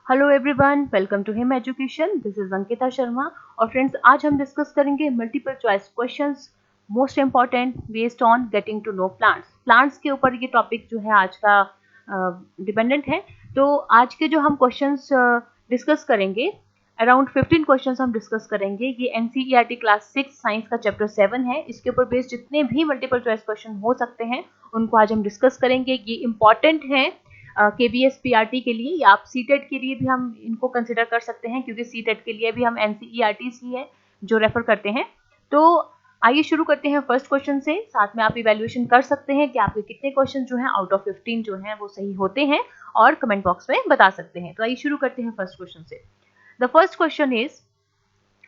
Hello everyone, welcome to him education. This is Ankita Sharma. और friends, आज हम डिस्कस करेंगे multiple choice questions, most important based on getting to know plants. Plants के ऊपर ये topic जो है आज का डिपेंडेंट है। तो आज के जो हम क्वेश्चंस डिस्कस करेंगे, अराउंड 15 क्वेश्चंस हम डिस्कस करेंगे। ये एनसीईआरटी क्लास 6 साइंस का चैप्टर 7 है। इसके ऊपर बेस्ड जितने भी मल्टीपल चॉइस क्वेश्चन हो सकते हैं उनको आज हम डिस्कस करेंगे। ये इंपॉर्टेंट हैं केवीएस पीआरटी के लिए, या आप सीटेट के लिए भी हम इनको कंसिडर कर सकते हैं, क्योंकि सीटेट के लिए भी हम एनसीईआरटी ही है जो रेफर करते हैं। तो आइए शुरू करते हैं फर्स्ट क्वेश्चन से। साथ में आप इवैल्यूएशन कर सकते हैं कि आपके कितने क्वेश्चन जो हैं आउट ऑफ 15 जो हैं वो सही होते हैं, और कमेंट बॉक्स में बता सकते हैं। तो आइए शुरू करते हैं फर्स्ट क्वेश्चन से। The first question is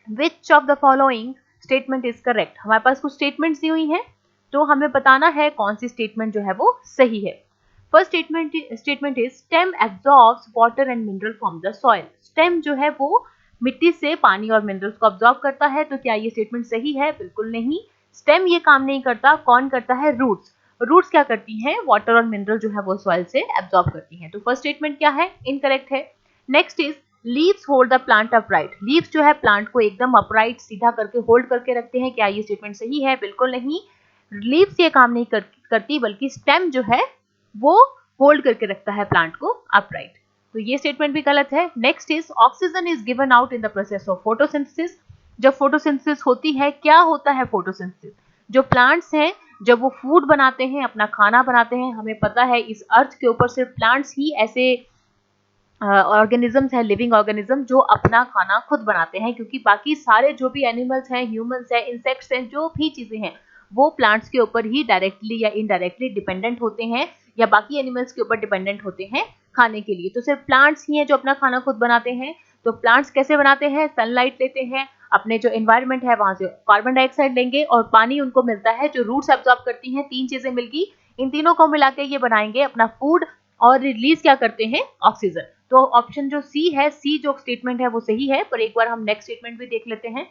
which of the following statement is correct. हमारे पास कुछ स्टेटमेंट्स दी हुई हैं, तो हमें बताना है कौन सी स्टेटमेंट जो है वो सही है। First statement is stem absorbs water and mineral from the soil. Stem जो है वो मिट्टी से पानी और मिनरल्स को अब्जॉर्ब करता है। तो क्या ये स्टेटमेंट सही है? बिल्कुल नहीं। स्टेम ये काम नहीं करता। कौन करता है? रूट्स। रूट्स क्या करती हैं? वाटर और मिनरल जो है वो सॉइल से एब्जॉर्ब करती हैं। तो फर्स्ट स्टेटमेंट क्या है? इनकरेक्ट है। Next is leaves hold the plant upright. Leaves जो है प्लांट को एकदम अपराइट सीधा करके होल्ड करके रखते हैं। क्या ये स्टेटमेंट सही है? बिल्कुल नहीं। लीव्स ये काम नहीं करती, बल्कि स्टेम जो है वो होल्ड करके रखता है प्लांट को अपराइट। तो ये स्टेटमेंट भी गलत है। Next is oxygen is given out in the process of photosynthesis. जब फोटोसिंथेसिस होती है, क्या होता है फोटोसिंथेसिस? जो प्लांट्स हैं जब वो फूड बनाते हैं, अपना खाना बनाते हैं, हमें पता है इस अर्थ के ऊपर सिर्फ प्लांट्स ही ऐसे ऑर्गेनिजम्स है, लिविंग ऑर्गेनिज्म, जो अपना खाना खुद बनाते हैं, क्योंकि बाकी सारे जो भी एनिमल्स हैं, ह्यूमंस हैं, इंसेक्ट्स हैं, जो भी चीजें हैं वो प्लांट्स के ऊपर ही डायरेक्टली या इनडायरेक्टली डिपेंडेंट होते हैं, या बाकी एनिमल्स के ऊपर डिपेंडेंट होते हैं खाने के लिए। तो सिर्फ प्लांट्स ही हैं जो अपना खाना खुद बनाते हैं। तो प्लांट्स कैसे बनाते हैं? सनलाइट लेते हैं, अपने जो एनवायरनमेंट है वहां से कार्बन डाइऑक्साइड लेंगे और पानी उनको मिलता है जो रूट्स एब्जॉर्ब करती हैं। तीन चीजें मिलगी, इन तीनों को मिला के ये बनाएंगे अपना फूड, और रिलीज क्या करते हैं? ऑक्सीजन। तो ऑप्शन जो सी है, सी जो स्टेटमेंट है वो सही है। पर एक बार हम नेक्स्ट स्टेटमेंट भी देख लेते हैं।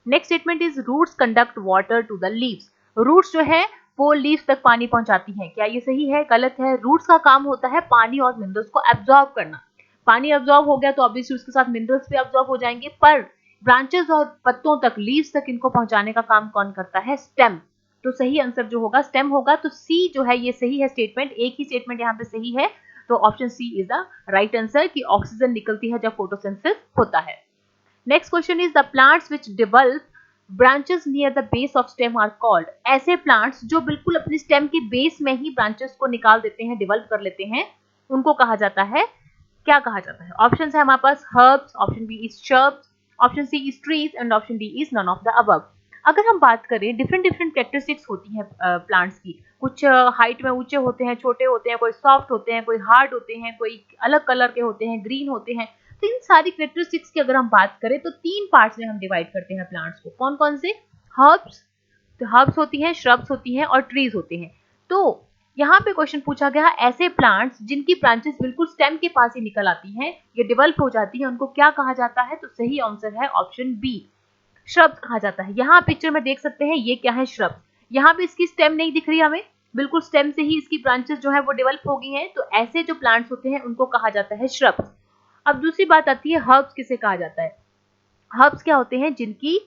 Next statement is roots conduct water to the leaves. Roots जो है वो लीव्स तक पानी पहुंचाती हैं। क्या ये सही है? गलत है। रूट्स का काम होता है पानी और मिनरल्स को एब्जॉर्ब करना। पानी एब्जॉर्ब हो गया तो ऑब्वियसली उसके साथ मिनरल्स भी एब्जॉर्ब हो जाएंगे, पर ब्रांचेस और पत्तों तक, लीव्स तक इनको पहुंचाने का काम कौन करता है? स्टेम। तो सही आंसर जो होगा स्टेम होगा। तो सी जो है ये सही है स्टेटमेंट। एक ही स्टेटमेंट यहाँ पे सही है, तो option C is the right answer कि ऑक्सीजन निकलती है जब फोटोसिंथेसिस होता है। Next question is the plants which develop branches near the base of stem are called. ऐसे प्लांट्स जो बिल्कुल अपनी स्टेम की बेस में ही ब्रांचेस को निकाल देते हैं, डेवलप कर लेते हैं, उनको कहा जाता है, क्या कहा जाता है? ऑप्शन है हमारे पास herbs, option B is shrubs, option C is trees, and option D is none of the above. अगर हम बात करें, डिफरेंट डिफरेंट कैरेक्टरिस्टिक्स होती हैं प्लांट्स की। कुछ हाइट में ऊंचे होते हैं, छोटे होते हैं, कोई सॉफ्ट होते हैं, कोई हार्ड होते हैं, कोई अलग कलर के होते हैं, ग्रीन होते हैं। तो इन सारी कैरेक्टरिस्टिक्स की अगर हम बात करें तो तीन पार्ट्स में हम डिवाइड करते हैं प्लांट्स को। कौन कौन से? हर्ब्स, तो हर्ब्स होती हैं, श्रब्स होती हैं, और ट्रीज होते हैं। तो यहाँ पे क्वेश्चन पूछा गया, ऐसे प्लांट्स जिनकी ब्रांचेस बिल्कुल स्टेम के पास ही निकल आती हैं, ये डेवलप हो जाती हैं, उनको क्या कहा जाता है? तो सही आंसर है ऑप्शन बी, श्रब्स कहा जाता है। यहाँ पिक्चर में देख सकते हैं ये क्या है? श्रब्स। यहाँ पे इसकी स्टेम नहीं दिख रही हमें, बिल्कुल स्टेम से ही इसकी ब्रांचेस जो है वो डेवलप हो गई हैं। तो ऐसे जो प्लांट्स होते हैं उनको कहा जाता है श्रब्स। अब दूसरी बात आती है, हर्ब्स किसे कहा जाता है? हर्ब्स क्या होते हैं? जिनकी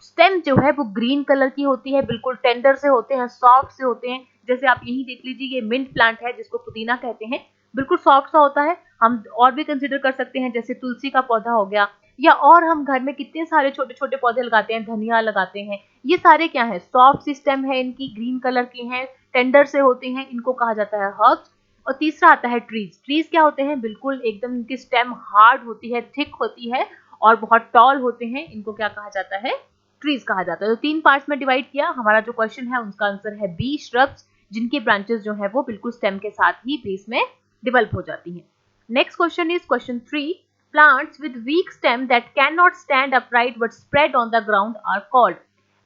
स्टेम जो है वो ग्रीन कलर की होती है, बिल्कुल टेंडर से होते हैं, सॉफ्ट से होते हैं। जैसे आप यही देख लीजिए, ये मिंट प्लांट है जिसको पुदीना कहते हैं, बिल्कुल सॉफ्ट सा होता है। हम और भी कंसिडर कर सकते हैं, जैसे तुलसी का पौधा हो गया, या और हम घर में कितने सारे छोटे छोटे पौधे लगाते हैं, धनिया लगाते हैं। ये सारे क्या है? सॉफ्ट सी स्टेम है इनकी, ग्रीन कलर की है, टेंडर से होते हैं, इनको कहा जाता है हर्ब्स। और तीसरा आता है ट्रीज। ट्रीज क्या होते हैं? बिल्कुल एकदम इनकी स्टेम हार्ड होती है, थिक होती है, और बहुत टॉल होते हैं, इनको क्या कहा जाता है? ट्रीज कहा जाता है। तो तीन पार्ट्स में डिवाइड किया। हमारा जो क्वेश्चन है उसका आंसर है बी, श्रब्स, जिनकी ब्रांचेस जो है वो बिल्कुल स्टेम के साथ ही बेस में डेवलप हो जाती हैं। Next question is question 3, plants with weak stem that can not stand upright but spread on the ground are called.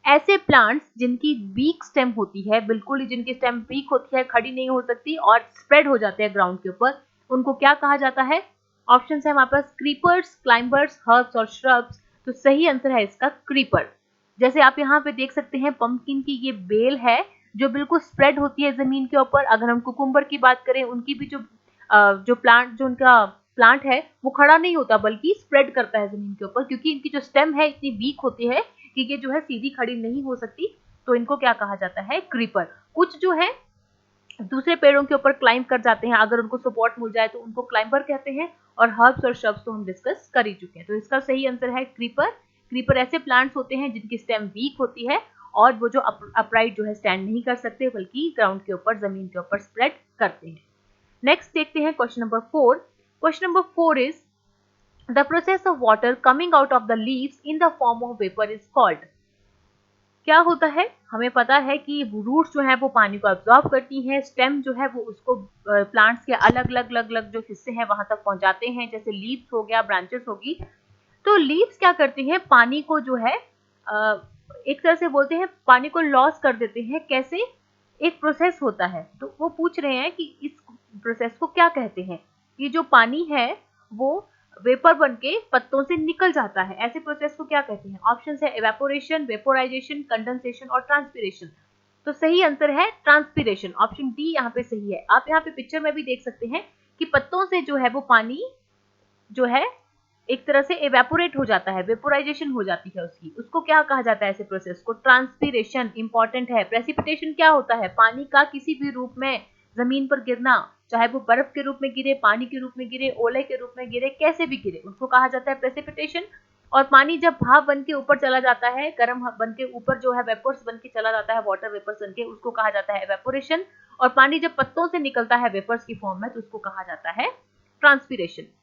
ऐसे प्लांट्स जिनकी वीक स्टेम होती है, बिल्कुल ही जिनकी स्टेम वीक होती है, खड़ी नहीं हो सकती, और स्प्रेड हो जाते हैं ग्राउंड के ऊपर, उनको क्या कहा जाता है? ऑप्शन है हमारे पास क्रीपर्स, क्लाइंबर्स, हर्ब्स और श्रब्स। तो सही आंसर है इसका क्रीपर। जैसे आप यहाँ पे देख सकते हैं, पंपकिन की ये बेल है जो बिल्कुल स्प्रेड होती है जमीन के ऊपर। अगर हम कुकुम्बर की बात करें, उनकी भी जो प्लांट, जो उनका प्लांट है वो खड़ा नहीं होता बल्कि स्प्रेड करता है जमीन के ऊपर, क्योंकि इनकी जो स्टेम है इतनी वीक होती है कि ये जो है सीधी खड़ी नहीं हो सकती, तो इनको क्या कहा जाता है, क्रीपर। कुछ जो है दूसरे पेड़ों के ऊपर क्लाइंब कर जाते हैं, अगर उनको सपोर्ट मिल जाए तो उनको क्लाइंबर कहते हैं, और हर्ब्स और श्रब्स तो हम डिस्कस कर ही चुके हैं। तो इसका सही आंसर है क्रीपर। क्रीपर ऐसे प्लांट्स होते हैं जिनकी स्टेम वीक होती है और वो जो अपराइट जो है स्टैंड नहीं कर सकते बल्कि ग्राउंड के ऊपर, जमीन के ऊपर स्प्रेड करते हैं। नेक्स्ट देखते हैं question number 4। Question number 4 is the process of water coming out of the leaves in the form of vapour is called. क्या होता है, हमें पता है कि रूट्स जो है वो पानी को अब्सॉर्ब करती हैं, स्टेम जो है वो उसको प्लांट्स के अलग अलग अलग अलग जो हिस्से हैं वहां तक पहुंचाते हैं, जैसे लीव्स हो गया, ब्रांचेस होगी। तो लीव्स क्या करती हैं, पानी को जो है एक तरह से बोलते हैं पानी को लॉस कर देते हैं। कैसे, एक प्रोसेस होता है, तो वो पूछ रहे हैं कि इस प्रोसेस को क्या कहते हैं। ये जो पानी है वो वेपर बनके पत्तों से निकल जाता है, ऐसे प्रोसेस को क्या कहते हैं। ऑप्शन है इवेपोरेशन, वेपोराइजेशन, कंडेंसेशन और ट्रांसपिरेशन। तो सही आंसर है ट्रांसपिरेशन, ऑप्शन डी यहाँ पे सही है। आप यहाँ पे पिक्चर में भी देख सकते हैं कि पत्तों से जो है वो पानी जो है एक तरह से इवेपोरेट हो जाता है, वेपोराइजेशन हो जाती है उसकी, उसको क्या कहा जाता है, ऐसे प्रोसेस को ट्रांसपिरेशन। इंपॉर्टेंट है। प्रेसिपिटेशन क्या होता है, पानी का किसी भी रूप में जमीन पर गिरना, चाहे वो बर्फ के रूप में गिरे, पानी के रूप में गिरे, ओले के रूप में गिरे, कैसे भी गिरे, उसको कहा जाता है प्रेसिपिटेशन। और पानी जब भाप बन के ऊपर चला जाता है, गर्म बन के ऊपर जो है वेपर्स बन के चला जाता है, वाटर वेपर्स बन के, उसको कहा जाता है इवेपोरेशन। और पानी जब पत्तों से निकलता है वेपर्स की फॉर्म में तो उसको कहा जाता है transpiration.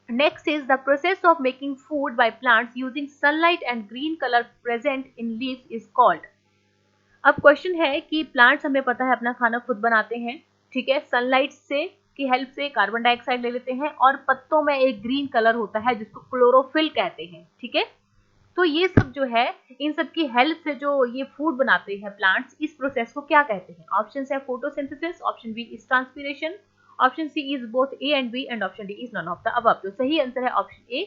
Next is the process of making food by plants using sunlight and green color present in leaves is called। अब क्वेश्चन है कि प्लांट्स हमें पता है अपना खाना खुद बनाते हैं, ठीक है, सनलाइट से की हेल्प से कार्बन डाइऑक्साइड ले लेते हैं और पत्तों में एक ग्रीन कलर होता है जिसको क्लोरोफिल कहते हैं, ठीक है। तो ये सब जो है इन सब की हेल्प से जो ये फूड बनाते हैं प्लांट्स, इस प्रोसेस को क्या कहते हैं। ऑप्शन है photosynthesis, option B is transpiration, option C is both A and B and option D is none of the above. तो सही आंसर है ऑप्शन ए,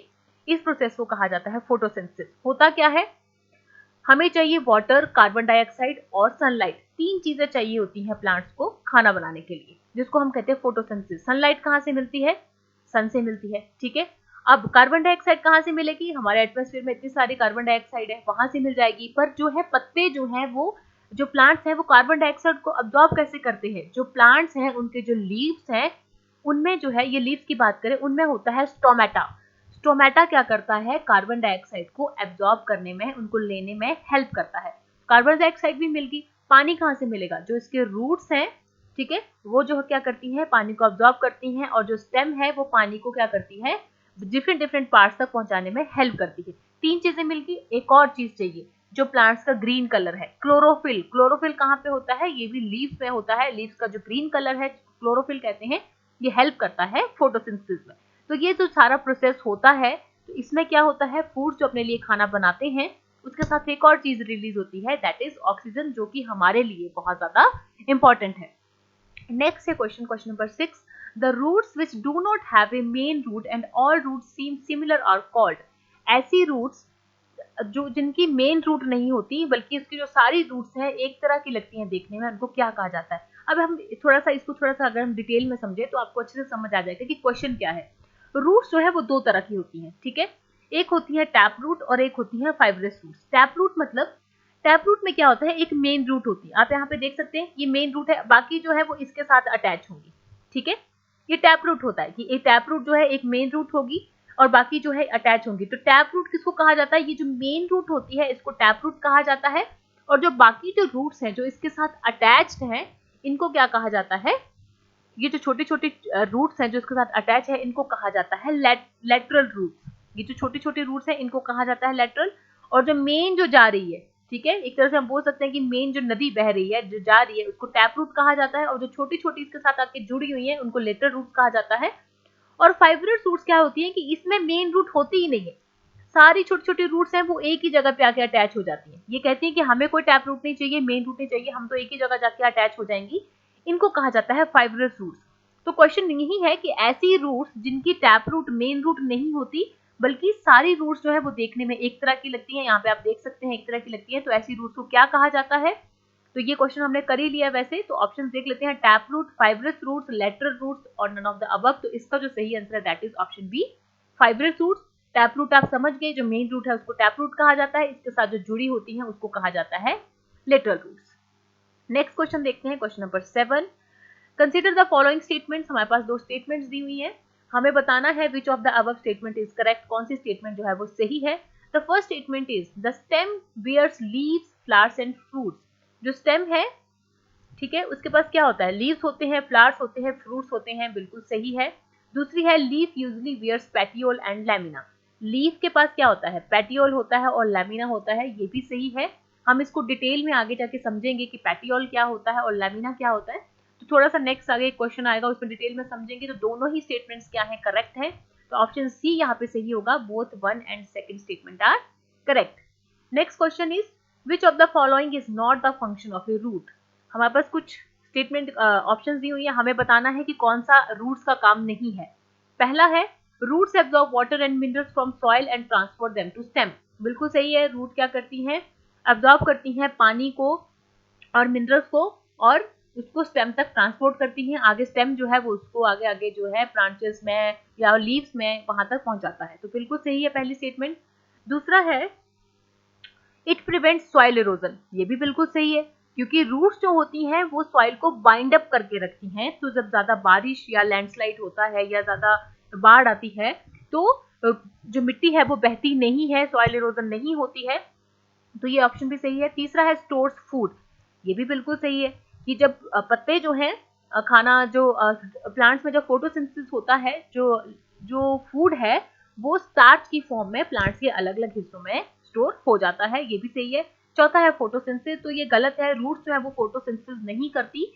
इस प्रोसेस को कहा जाता है फोटोसिंथेसिस। होता क्या है, हमें चाहिए वाटर, कार्बन डाइऑक्साइड और सनलाइट, तीन चीजें चाहिए होती हैं प्लांट्स को खाना बनाने के लिए, जिसको हम कहते हैं फोटोसिंथेसिस। सनलाइट कहाँ से मिलती है, सन से मिलती है, ठीक है। अब कार्बन डाइऑक्साइड कहाँ से मिलेगी, हमारे एटमॉस्फेयर में इतनी सारी कार्बन डाइऑक्साइड है, वहां से मिल जाएगी। पर जो है पत्ते जो है वो, जो प्लांट्स हैं वो कार्बन डाइऑक्साइड को अब्सॉर्ब कैसे करते हैं। जो प्लांट्स हैं उनके जो लीव्स हैं उनमें जो है, ये लीव्स की बात करें, उनमें होता है स्टोमेटा। स्टोमेटा क्या करता है, कार्बन डाइऑक्साइड को एब्जॉर्ब करने में, उनको लेने में हेल्प करता है। कार्बन डाइऑक्साइड भी मिल गई, पानी कहाँ से मिलेगा, जो इसके रूट्स हैं, ठीक है, वो जो क्या करती हैं, पानी को अब्जॉर्ब करती हैं, और जो स्टेम है वो पानी को क्या करती है, डिफरेंट डिफरेंट पार्ट्स तक पहुंचाने में हेल्प करती है। तीन चीजें मिल गई, एक और चीज चाहिए जो प्लांट्स का ग्रीन कलर है, क्लोरोफिल। क्लोरोफिल कहाँ पे होता है, ये भी लीव्स में होता है, लीव्स का जो ग्रीन कलर है क्लोरोफिल कहते हैं, ये हेल्प करता है फोटोसिंथेसिस में। तो ये जो सारा प्रोसेस होता है, तो इसमें क्या होता है, फूड जो अपने लिए खाना बनाते हैं उसके साथ एक और चीज रिलीज होती है, दैट इज ऑक्सीजन, जो कि हमारे लिए बहुत ज्यादा इंपॉर्टेंट है। नेक्स्ट है question number 6। The roots which do not have a main root and all roots seem similar are called. ऐसी रूट्स जो जिनकी मेन रूट नहीं होती बल्कि उसकी जो सारी रूट्स हैं एक तरह की लगती हैं देखने में, उनको क्या कहा जाता है। अब हम थोड़ा सा इसको अगर हम डिटेल में समझे तो आपको अच्छे से समझ आ जाएगा कि क्वेश्चन क्या है। रूट्स जो है वो दो तरह की होती हैं, ठीक है। एक होती है टैप रूट और एक होती है फाइब्रस रूट्स। टैप रूट मतलब, टैप रूट में क्या होता है, एक मेन रूट होती है, आप यहाँ पे देख सकते हैं ये मेन रूट है, बाकी जो है वो इसके साथ अटैच होंगी, ठीक है। ये टैप रूट होता है कि एक टैप रूट जो है एक मेन रूट होगी और बाकी जो है अटैच होंगी। तो टैप रूट किसको कहा जाता है, ये जो मेन रूट होती है इसको टैप रूट कहा जाता है, और जो बाकी जो रूट्स हैं जो इसके साथ अटैच्ड हैं इनको क्या कहा जाता है, ये जो छोटे छोटे रूट्स हैं जो इसके साथ अटैच है इनको कहा जाता है लेटरल रूट्स। ये जो छोटे छोटे रूट्स हैं इनको कहा जाता है लेटरल। और जो मेन जो जा रही है, ठीक है, एक तरह से हम बोल सकते हैं कि मेन जो नदी बह रही है, जो जा रही है, उसको टैप रूट कहा जाता है, और जो छोटी छोटी इसके साथ आके जुड़ी हुई है उनको लेटरल रूट्स कहा जाता है। और फाइब्रस रूट्स क्या होती है कि इसमें मेन रूट होती ही नहीं है, सारी छोटी छोटी रूट्स हैं वो एक ही जगह पे आके अटैच हो जाती हैं। ये कहती हैं कि हमें कोई टैप रूट नहीं चाहिए, मेन रूट नहीं चाहिए, हम तो एक ही जगह जाके अटैच हो जाएंगी, इनको कहा जाता है फाइब्रस रूट्स। तो क्वेश्चन यही है कि ऐसी रूट्स जिनकी टैप रूट मेन रूट नहीं होती बल्कि सारी रूट्स जो है वो देखने में एक तरह की लगती हैं, यहाँ पे आप देख सकते हैं एक तरह की लगती है, तो ऐसी रूट्स को क्या कहा जाता है, तो ये क्वेश्चन हमने कर ही लिया वैसे, तो ऑप्शन देख लेते हैं, tap root, fibrous roots, lateral roots और नन ऑफ द अबव। तो इसका जो सही आंसर है that is option B, fibrous roots. Tap root आप समझ गए, जो मेन रूट है उसको टैप रूट कहा जाता है, इसके साथ जो जुड़ी होती है उसको कहा जाता है लेटरल रूट्स। नेक्स्ट क्वेश्चन देखते हैं, question number 7। Consider the following statements. हमारे पास दो स्टेटमेंट्स दी हुई है, हमें बताना है which of the above statement is correct, कौन सी स्टेटमेंट जो है वो सही है। The first statement is the stem bears leaves, flowers and fruits. जो स्टेम है, ठीक है, उसके पास क्या होता है, लीव्स होते हैं, फ्लावर्स होते हैं, फ्रूट्स होते हैं, बिल्कुल सही है। दूसरी है leaf usually bears petiole and lamina. Leaf के पास क्या होता है, पेटियोल होता है और लैमिना होता है, ये भी सही है। हम इसको डिटेल में आगे जाके समझेंगे कि पेटियोल क्या होता है और लैमिना क्या होता है, तो थोड़ा सा नेक्स्ट आगे एक क्वेश्चन आएगा उसमें डिटेल में समझेंगे। तो दोनों ही स्टेटमेंट्स क्या है, करेक्ट है, तो ऑप्शन सी यहाँ पे सही होगा, both 1 and 2 statement are correct. Next question is which of the following is not the function of a root. हमारे पास कुछ स्टेटमेंट ऑप्शन दी हुई है, हमें बताना है कि कौन सा रूट्स का काम नहीं है। पहला है roots absorb water and minerals from soil and transfer them to stem. बिल्कुल सही है, रूट क्या करती हैं, एब्जॉर्ब करती हैं पानी को और मिनरल्स को और उसको स्टेम तक ट्रांसपोर्ट करती हैं, आगे स्टेम जो है वो उसको आगे आगे जो है ब्रांचेस में या लीव्स में वहां तक पहुंचाता है, तो बिल्कुल सही है पहली स्टेटमेंट। दूसरा है इट प्रिवेंट्स सॉइल इरोजन, ये भी बिल्कुल सही है, क्योंकि रूट्स जो होती हैं वो सॉइल को बाइंड अप करके रखती हैं, तो जब ज्यादा बारिश या लैंडस्लाइड होता है या ज्यादा बाढ़ आती है तो जो मिट्टी है वो बहती नहीं है, सॉइल इरोजन नहीं होती है, तो ये ऑप्शन भी सही है। तीसरा है स्टोर्स फूड, ये भी बिल्कुल सही है कि जब पत्ते जो हैं खाना जो प्लांट्स में जब फोटोसिंथेसिस होता है, जो जो फूड है वो स्टार्च की फॉर्म में प्लांट्स के अलग अलग हिस्सों में स्टोर हो जाता है, ये भी सही है। चौथा है फोटोसिंथेसिस, तो ये गलत है, रूट्स जो है वो फोटोसिंथेसिस नहीं करती,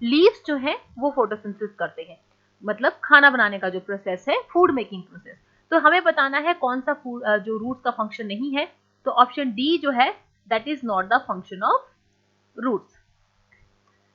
लीव्स जो है वो फोटोसिंथेसिस करते हैं, मतलब खाना बनाने का जो प्रोसेस है, फूड मेकिंग प्रोसेस। तो हमें बताना है कौन सा फूड जो रूट्स का फंक्शन नहीं है, तो ऑप्शन डी जो है that is not the function of roots.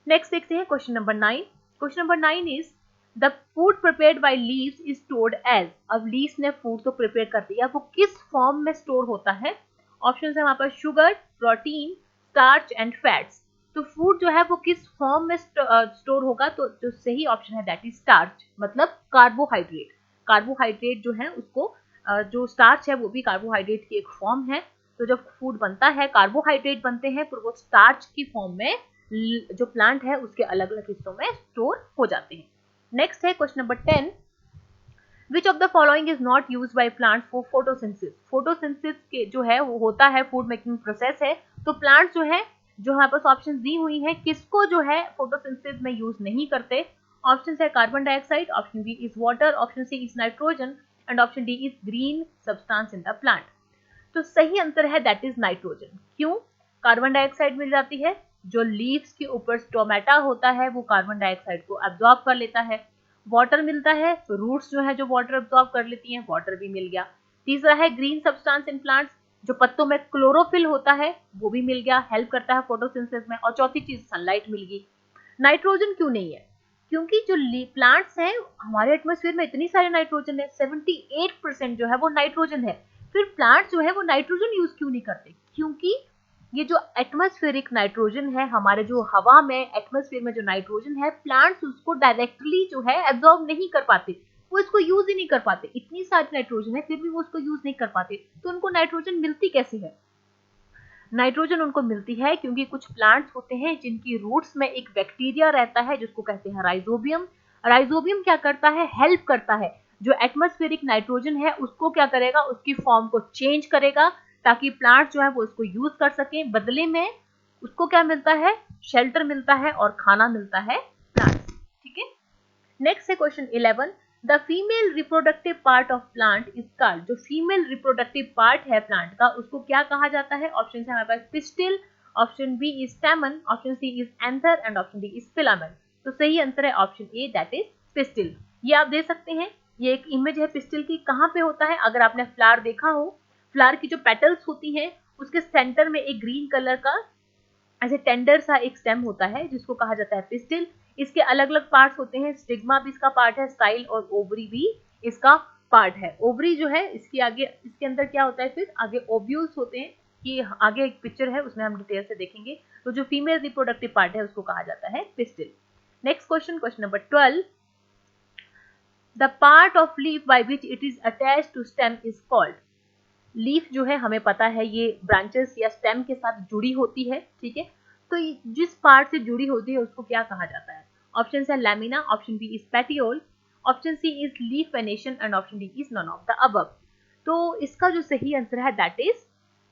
Next देखते हैं question number 9। Question number 9 is the food prepared by leaves is stored as. अब लीव्स ने फूड तो प्रिपेयर कर दिया, वो किस फॉर्म में स्टोर होता है। ऑप्शन है हमारे पास sugar, protein, starch and fats. तो फूड जो है वो किस फॉर्म में स्टोर होगा, तो जो सही ऑप्शन है दैट इज स्टार्च, मतलब कार्बोहाइड्रेट। कार्बोहाइड्रेट जो है उसको जो स्टार्च है वो भी कार्बोहाइड्रेट की एक फॉर्म है, तो जब फूड बनता है कार्बोहाइड्रेट बनते हैं फिर वो स्टार्च की फॉर्म में जो प्लांट है उसके अलग अलग हिस्सों में स्टोर हो जाते हैं। नेक्स्ट है question number 10। Which of the following is not used by plants for photosynthesis. Photosynthesis के जो है वो होता है फूड मेकिंग प्रोसेस है, तो प्लांट्स जो है जो हमारे पास ऑप्शन दी हुई है किसको जो है फोटोसिंथेसिस में यूज नहीं करते। ऑप्शन है carbon dioxide, option B is water, option C is nitrogen and option D is green substance in the plant. तो सही आंसर है दैट इज नाइट्रोजन। क्यों, कार्बन डाइऑक्साइड मिल जाती है, जो लीव्स के ऊपर स्टोमेटा होता है वो कार्बन डाइऑक्साइड को एब्जॉर्ब कर लेता है। वाटर मिलता है, तो रूट्स जो है जो वाटर एब्जॉर्ब कर लेती हैं, वाटर भी मिल गया। तीसरा है ग्रीन सब्सटेंस इन प्लांट्स, जो पत्तों में क्लोरोफिल होता है वो भी मिल गया, हेल्प करता है फोटोसिंथेसिस में। और चौथी चीज सनलाइट मिल गई। नाइट्रोजन क्यों नहीं है, क्योंकि जो प्लांट्स हैं हमारे एटमॉस्फेयर में इतनी सारे नाइट्रोजन है, 78% जो है वो नाइट्रोजन है, फिर प्लांट्स जो है वो नाइट्रोजन यूज क्यों नहीं करते, क्योंकि ये जो एटमॉस्फेरिक नाइट्रोजन है, हमारे जो हवा में एटमॉस्फेयर में जो नाइट्रोजन है, प्लांट्स उसको डायरेक्टली जो है एब्जॉर्ब नहीं कर पाते, वो इसको यूज ही नहीं कर पाते। इतनी सारी नाइट्रोजन है फिर भी वो उसको यूज नहीं कर पाते, तो उनको नाइट्रोजन मिलती कैसे है। नाइट्रोजन उनको मिलती है क्योंकि कुछ प्लांट्स होते हैं जिनकी रूट्स में एक बैक्टीरिया रहता है जिसको कहते हैं राइजोबियम। राइजोबियम क्या करता है, हेल्प करता है, जो एटमॉस्फेरिक नाइट्रोजन है उसको क्या करेगा, उसकी फॉर्म को चेंज करेगा ताकि प्लांट जो है वो उसको यूज कर सके। बदले में उसको क्या मिलता है, शेल्टर मिलता है और खाना मिलता है प्लांट्स। ठीक है, नेक्स्ट है question 11। The female reproductive part of plant is called. जो फीमेल रिप्रोडक्टिव पार्ट है प्लांट का उसको क्या कहा जाता है। ऑप्शन है हमारे पास pistil, option B is stamen, option C is anther and option D is filament. तो सही आंसर है option A that is pistil. ये आप देख सकते हैं, ये एक इमेज है पिस्टिल की, कहाँ पे होता है, अगर आपने फ्लावर देखा हो, फ्लावर की जो पेटल्स होती हैं उसके सेंटर में एक ग्रीन कलर का ऐसे टेंडर सा एक स्टेम होता है जिसको कहा जाता है पिस्टिल। इसके अलग अलग पार्ट्स होते हैं, स्टिग्मा भी इसका पार्ट है, स्टाइल और ओवरी भी इसका पार्ट है। ओवरी जो है इसके आगे, इसके अंदर क्या होता है, फिर आगे ओव्यूल्स होते हैं, कि आगे एक पिक्चर है उसमें हम डिटेल से देखेंगे। तो जो फीमेल रिप्रोडक्टिव पार्ट है उसको कहा जाता है pistil. Next question, question number 12, the part of leaf by which it is attached to stem is called. Leaf जो है हमें पता है ये ब्रांचेस या स्टेम के साथ जुड़ी होती है, ठीक है, तो जिस पार्ट से जुड़ी होती है उसको क्या कहा जाता है? ऑप्शन है lamina, option B is petiole, option C is leaf venation and option D is none of the above. तो इसका जो सही आंसर है that is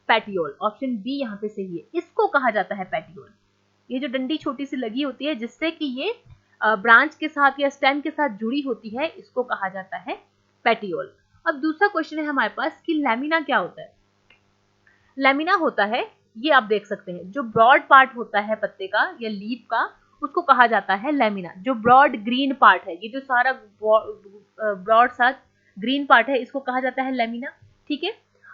petiole, option B यहाँ पे सही है। इसको कहा जाता है पेटियोल। ये जो डंडी छोटी सी लगी होती है जिससे कि ये ब्रांच के साथ या स्टेम के साथ जुड़ी होती है, इसको कहा जाता है पेटियोल। अब दूसरा क्वेश्चन है हमारे पास कि लैमिना क्या होता है? लैमिना होता है, ये आप देख सकते हैं, जो ब्रॉड पार्ट होता है पत्ते का या लीफ का उसको कहा जाता है लैमिना। जो ब्रॉड ग्रीन पार्ट है, ये जो सारा ब्रॉड सा ग्रीन पार्ट है इसको कहा जाता है लैमिना, ठीक है।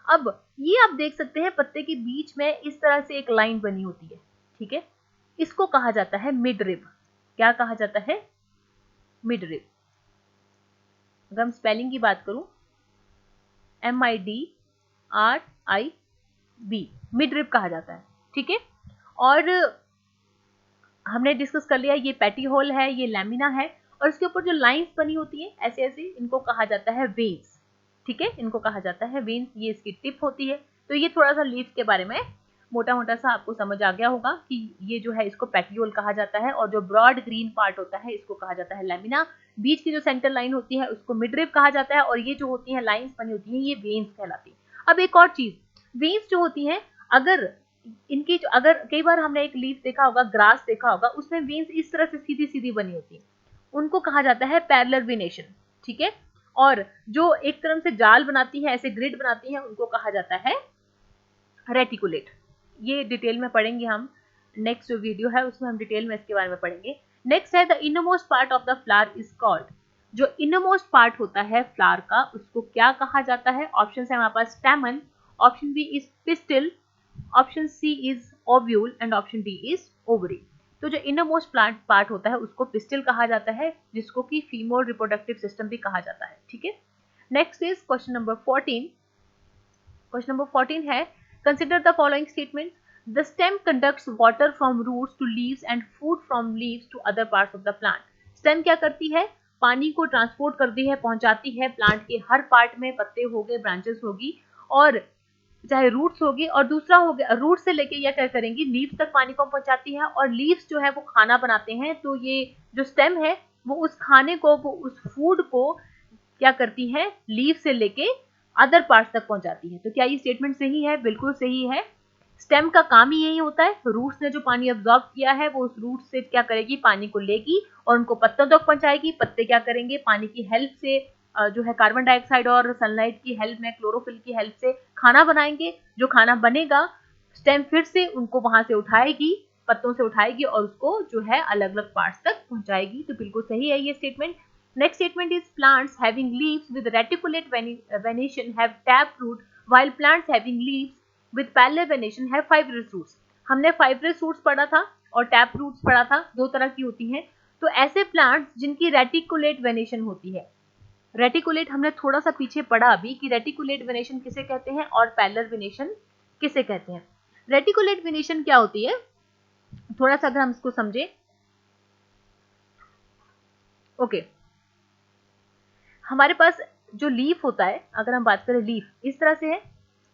अब ये आप देख सकते हैं पत्ते के बीच में इस तरह से एक लाइन बनी होती है, ठीक है, इसको कहा जाता है मिड रिब। क्या कहा जाता है? Mid rib. अगर हम स्पेलिंग की बात करूं, MIDRIB, मिड रिब कहा जाता है, ठीक है। और हमने डिस्कस कर लिया ये पैटी होल है, ये लैमिना है, और इसके ऊपर जो लाइंस बनी होती है ऐसे ऐसे, इनको कहा जाता है वेन्स, ठीक है, इनको कहा जाता है वेन्स। ये इसकी टिप होती है। तो ये थोड़ा सा लीफ के बारे में मोटा मोटा सा आपको समझ आ गया होगा कि ये जो है इसको पेटियोल कहा जाता है, और जो ब्रॉड ग्रीन पार्ट होता है इसको कहा जाता है लैमिना। बीच की जो सेंटर लाइन होती है उसको मिडरिब कहा जाता है, और ये जो होती है लाइंस बनी होती है ये वेन्स कहलाती है। अब एक और चीज, वेन्स जो होती है, अगर इनकी अगर कई बार हमने एक लीफ देखा होगा, ग्रास देखा होगा, उसमें वेन्स इस तरह से सीधी सीधी बनी होती है, उनको कहा जाता है पैरेलल वेनेशन, ठीक है। और जो एक तरफ से जाल बनाती है, ऐसे ग्रिड बनाती है, उनको कहा जाता है रेटिकुलेट। ये डिटेल में पढ़ेंगे हम, नेक्स्ट जो वीडियो है उसमें हम डिटेल में इसके बारे में पढ़ेंगे। नेक्स्ट है the innermost part of the flower is called. जो इनरमोस्ट पार्ट होता है फ्लावर का उसको क्या कहा जाता है? ऑप्शन है हमारे पास stamen, option B is pistil, option C is ovule and option D is ovary. तो जो इनरमोस्ट प्लांट पार्ट होता है उसको पिस्टिल कहा जाता है, जिसको कि फीमेल रिप्रोडक्टिव सिस्टम भी कहा जाता है, ठीक है। Next is question number 14। Question number 14 है consider the following statement. The stem conducts water from roots to leaves and food from leaves to other parts of the plant. Stem क्या करती है? पानी को ट्रांसपोर्ट करती है, पहुंचाती है प्लांट के हर पार्ट में, पत्ते हो गए, ब्रांचेस होगी, और चाहे रूट्स होगी, और दूसरा हो गया रूट से लेके या क्या करेंगी, लीव्स तक पानी को पहुंचाती है, और लीव्स जो है वो खाना बनाते हैं। तो ये जो स्टेम है वो उस खाने को, वो उस फूड को क्या करती है, लीव से लेके अदर पार्ट्स तक पहुंचाती है। तो क्या ये स्टेटमेंट सही है? बिल्कुल सही है। स्टेम का काम ही यही होता है, रूट्स ने जो पानी अब्सॉर्ब किया है वो उस रूट से क्या करेगी, पानी को लेगी और उनको पत्तों तक पहुंचाएगी। पत्ते क्या करेंगे, पानी की हेल्प से जो है कार्बन डाइऑक्साइड और सनलाइट की हेल्प में, क्लोरोफिल की हेल्प से खाना बनाएंगे। जो खाना बनेगा स्टेम फिर से उनको वहां से उठाएगी, पत्तों से उठाएगी और उसको जो है अलग अलग पार्ट्स तक पहुंचाएगी। तो बिल्कुल सही है ये statement. Next statement is plants having leaves with reticulate venation have taproot, while plants having leaves with parallel venation have fibrous roots. हमने fibrous roots पढ़ा था और tap roots पढ़ा था, दो तरह की होती हैं। तो ऐसे प्लांट्स जिनकी रेटिकुलेट वेनेशन होती है, रेटिकुलेट हमने थोड़ा सा पीछे पढ़ा अभी कि रेटिकुलेट वेनेशन किसे कहते हैं और पैरेलल वेनेशन किसे कहते हैं। रेटिकुलेट वेनेशन क्या होती है, थोड़ा सा अगर हम इसको समझे, ओके हमारे पास जो लीफ होता है, अगर हम बात करें लीफ इस तरह से है,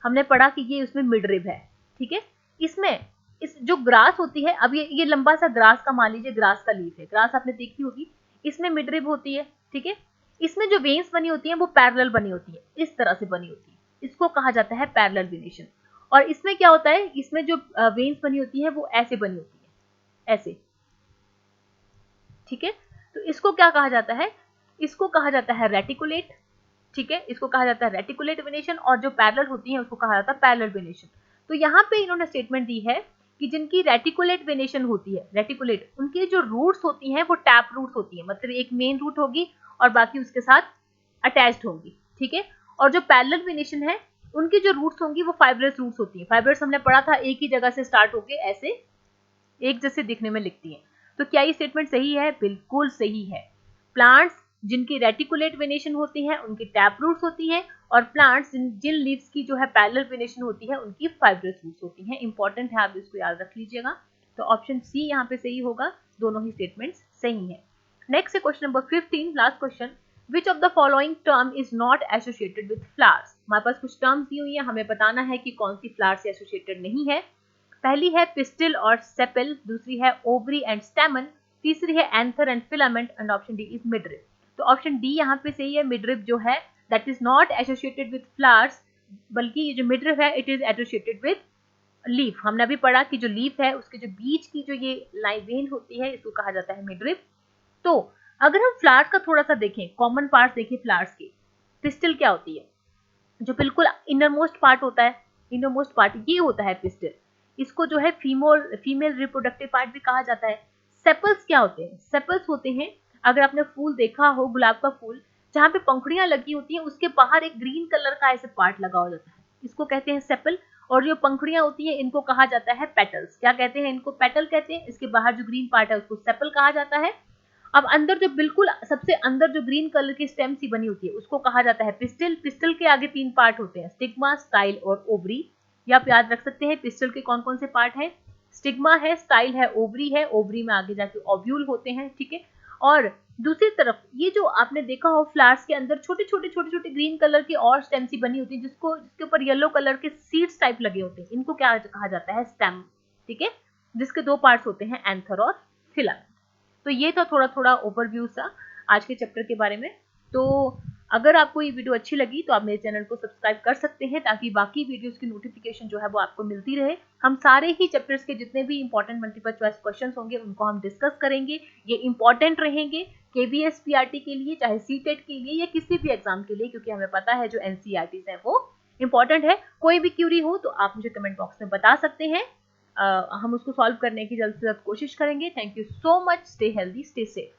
हमने पढ़ा कि ये उसमें मिड रिब है, ठीक है। इसमें इस जो ग्रास होती है, अब ये लंबा सा ग्रास का, मान लीजिए ग्रास का लीफ है, ग्रास आपने देखी होगी, इसमें मिड रिब होती है, ठीक है। इसमें जो वेन्स बनी होती है वो पैरेलल बनी होती है, इस तरह से बनी होती है, इसको कहा जाता है पैरेलल वेनेशन। और इसमें क्या होता है, इसमें जो वेन्स बनी होती है वो ऐसे बनी होती है, ऐसे, ठीक है। तो इसको क्या कहा जाता है, इसको कहा जाता है रेटिकुलेट, ठीक है, इसको कहा जाता है रेटिकुलेट वेनेशन। और जो पैरेलल होती है उसको कहा जाता है पैरेलल वेनेशन। तो यहाँ पे इन्होंने स्टेटमेंट दी है कि जिनकी रेटिकुलेट वेनेशन होती है, रेटिकुलेट, उनकी जो रूट्स होती हैं वो टैप रूट्स होती है, मतलब एक मेन रूट होगी और बाकी उसके साथ अटैच्ड होंगी, ठीक है। और जो पैरेलल वेनेशन है उनकी जो रूट्स होंगी वो फाइब्रस रूट्स होती है। फाइब्रस हमने पढ़ा था, एक ही जगह से स्टार्ट होके ऐसे एक जैसे दिखने में लिखती है। तो क्या ये स्टेटमेंट सही है? बिल्कुल सही है। प्लांट्स जिनकी रेटिकुलेट वेनेशन होती है उनकी टैप रूट्स होती हैं, और प्लांट्स जिन लीव्स की जो है पैरेलल वेनेशन होती है उनकी फाइब्रस रूट्स होती हैं। इंपॉर्टेंट है, आप इसको याद रख लीजिएगा। तो ऑप्शन सी यहाँ पे सही होगा, दोनों ही स्टेटमेंट्स सही हैं। नेक्स्ट है question number 15, last question, which of the following term is not associated with flowers. हमारे पास कुछ टर्म्स दी हुई है, हमें बताना है कि कौन सी फ्लावर से एसोसिएटेड नहीं है। पहली है पिस्टिल और सेपल, दूसरी है ओवरी एंड स्टेमन, तीसरी है anther and filament, and option D is midrib. तो ऑप्शन डी यहाँ पे सही है, मिडरिप जो है that is not associated with flowers, बल्कि ये जो मिडरिप है it is associated with leaf. हमने अभी पढ़ा कि जो लीफ है उसके जो बीच की जो ये लाइन वेन होती है इसको कहा जाता है मिडरिप। तो अगर हम फ्लावर्स का थोड़ा सा देखें, कॉमन पार्ट्स देखें फ्लावर्स के, पिस्टिल क्या होती है, जो बिल्कुल इनर मोस्ट पार्ट होता है, इनर मोस्ट पार्ट ये होता है पिस्टिल, इसको जो है फीमेल रिप्रोडक्टिव पार्ट भी कहा जाता है। सेपल्स क्या होते हैं, सेपल्स होते हैं, अगर आपने फूल देखा हो गुलाब का फूल, जहाँ पे पंखुड़ियां लगी होती हैं उसके बाहर एक ग्रीन कलर का ऐसे पार्ट लगा हो जाता है, इसको कहते हैं सेपल। और जो पंखुड़ियां होती हैं इनको कहा जाता है पेटल्स। क्या कहते हैं, इनको पेटल कहते हैं। इसके बाहर जो ग्रीन पार्ट है उसको सेपल कहा जाता है। अब अंदर जो बिल्कुल सबसे अंदर जो ग्रीन कलर की स्टेम सी बनी होती है उसको कहा जाता है पिस्टिल। पिस्टिल के आगे 3 पार्ट होते हैं, स्टिग्मा, स्टाइल और ओवरी। ये आप याद रख सकते हैं पिस्टिल के कौन कौन से पार्ट हैं, स्टिग्मा है, स्टाइल है, ओवरी है, ओवरी में आगे जाके ओव्यूल होते हैं, ठीक है। और दूसरी तरफ ये जो आपने देखा हो फ्लावर्स के अंदर छोटे छोटे ग्रीन कलर की और स्टेम सी बनी होती है जिसके ऊपर येलो कलर के सीड्स टाइप लगे होते हैं, इनको क्या कहा जाता है, स्टेम, ठीक है, जिसके 2 पार्ट्स होते हैं, एंथर और फिलामेंट। तो ये था थोड़ा थोड़ा ओवरव्यू सा आज के चैप्टर के बारे में। तो अगर आपको ये वीडियो अच्छी लगी तो आप मेरे चैनल को सब्सक्राइब कर सकते हैं ताकि बाकी वीडियोस की नोटिफिकेशन जो है वो आपको मिलती रहे। हम सारे ही चैप्टर्स के जितने भी इंपॉर्टेंट मल्टीपल चॉइस क्वेश्चंस होंगे उनको हम डिस्कस करेंगे। ये इंपॉर्टेंट रहेंगे केवीएस पीआरटी के लिए, चाहे सीटेट के लिए या किसी भी एग्जाम के लिए, क्योंकि हमें पता है जो एनसीईआरटीज है वो इंपॉर्टेंट है। कोई भी क्यूरी हो तो आप मुझे कमेंट बॉक्स में बता सकते हैं, हम उसको सॉल्व करने की जल्द से जल्द कोशिश करेंगे। Thank you so much, stay healthy, stay safe.